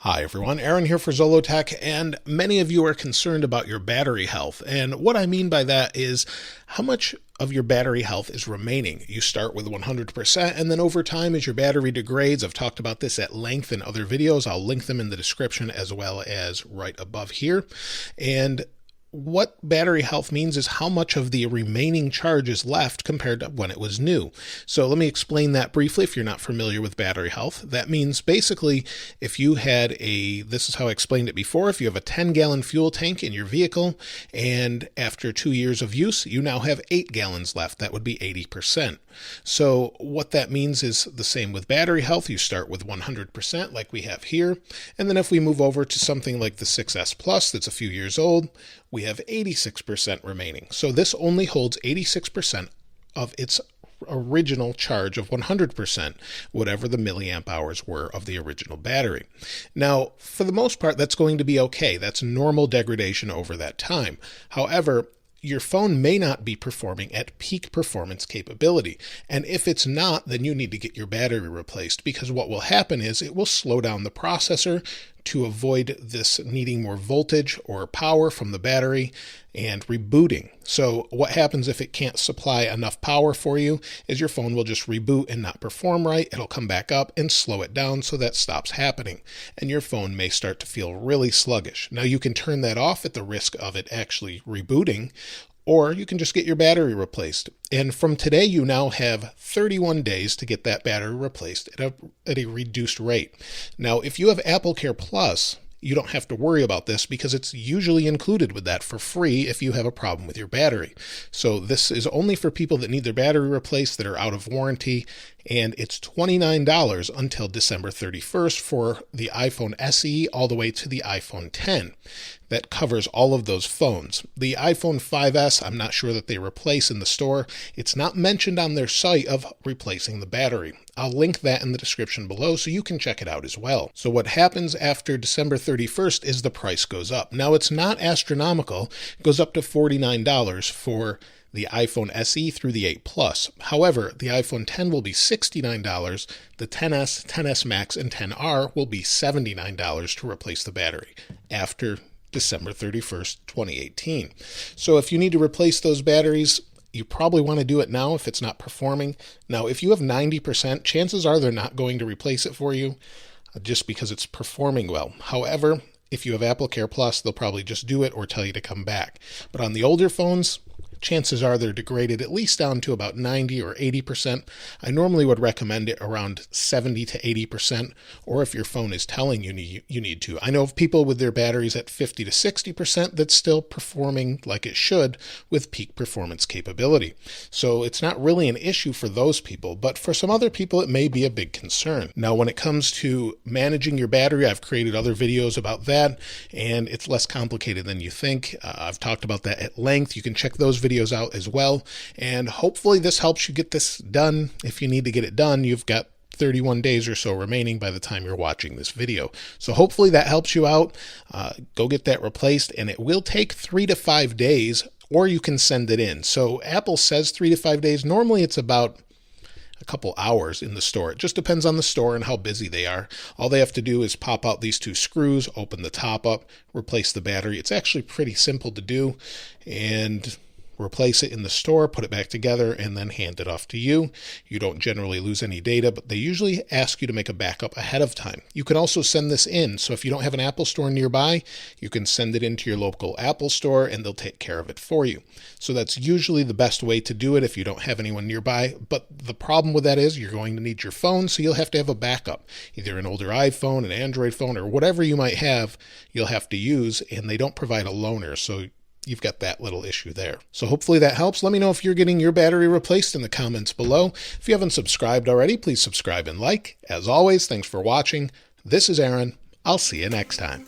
Hi everyone, Aaron here for Zollotech, and many of you are concerned about your battery health. And what I mean by that is how much of your battery health is remaining. You start with 100%, and then over time as your battery degrades, I've talked about this at length in other videos. I'll link them in the description as well as right above here. And what battery health means is how much of the remaining charge is left compared to when it was new. So let me explain that briefly if you're not familiar with battery health. That means basically if you had this is how I explained it before, if you have a 10-gallon fuel tank in your vehicle and after 2 years of use, you now have 8 gallons left. That would be 80%. So what that means is the same with battery health. You start with 100% like we have here. And then if we move over to something like the 6S Plus that's a few years old, we have 86% remaining. So this only holds 86% of its original charge of 100%, whatever the milliamp hours were of the original battery. Now, for the most part, that's going to be okay. That's normal degradation over that time. However, your phone may not be performing at peak performance capability. And if it's not, then you need to get your battery replaced, because what will happen is it will slow down the processor to avoid this needing more voltage or power from the battery and rebooting. So what happens if it can't supply enough power for you is your phone will just reboot and not perform right. It'll come back up and slow it down so that stops happening. And your phone may start to feel really sluggish. Now you can turn that off at the risk of it actually rebooting, or you can just get your battery replaced. And from today, you now have 31 days to get that battery replaced at a reduced rate. Now, if you have AppleCare Plus, you don't have to worry about this because it's usually included with that for free if you have a problem with your battery. So this is only for people that need their battery replaced that are out of warranty, and it's $29 until December 31st for the iPhone SE all the way to the iPhone 10. That covers all of those phones. The iPhone 5S, I'm not sure that they replace in the store. It's not mentioned on their site of replacing the battery. I'll link that in the description below so you can check it out as well. So what happens after December 31st is the price goes up. Now it's not astronomical. It goes up to $49 for the iPhone SE through the 8 Plus. However, the iPhone 10 will be $69, the XS, XS Max, and XR will be $79 to replace the battery after December 31st, 2018. So if you need to replace those batteries, you probably want to do it now if it's not performing. Now, if you have 90%, chances are they're not going to replace it for you just because it's performing well. However, if you have AppleCare Plus, they'll probably just do it or tell you to come back. But on the older phones, chances are they're degraded at least down to about 90 or 80%. I normally would recommend it around 70 to 80%, or if your phone is telling you need to. I know of people with their batteries at 50 to 60% that's still performing like it should with peak performance capability. So it's not really an issue for those people, but for some other people it may be a big concern. Now when it comes to managing your battery, I've created other videos about that, and it's less complicated than you think. I've talked about that at length. You can check those videos out as well, and hopefully this helps you get this done. If you need to get it done, you've got 31 days or so remaining by the time you're watching this video. So hopefully that helps you out. Go get that replaced, and it will take 3 to 5 days, or you can send it in. So Apple says 3 to 5 days. Normally it's about a couple hours in the store. It just depends on the store and how busy they are. All they have to do is pop out these 2 screws, open the top up, replace the battery. It's actually pretty simple to do, and replace it in the store, put it back together, and then hand it off to you. You don't generally lose any data, but they usually ask you to make a backup ahead of time. You can also send this in. So if you don't have an Apple store nearby, you can send it into your local Apple store and they'll take care of it for you. So that's usually the best way to do it if you don't have anyone nearby. But the problem with that is you're going to need your phone, so you'll have to have a backup, either an older iPhone, an Android phone, or whatever you might have, you'll have to use, and they don't provide a loaner. So you've got that little issue there. So hopefully that helps. Let me know if you're getting your battery replaced in the comments below. If you haven't subscribed already, please subscribe and like. As always, thanks for watching. This is Aaron. I'll see you next time.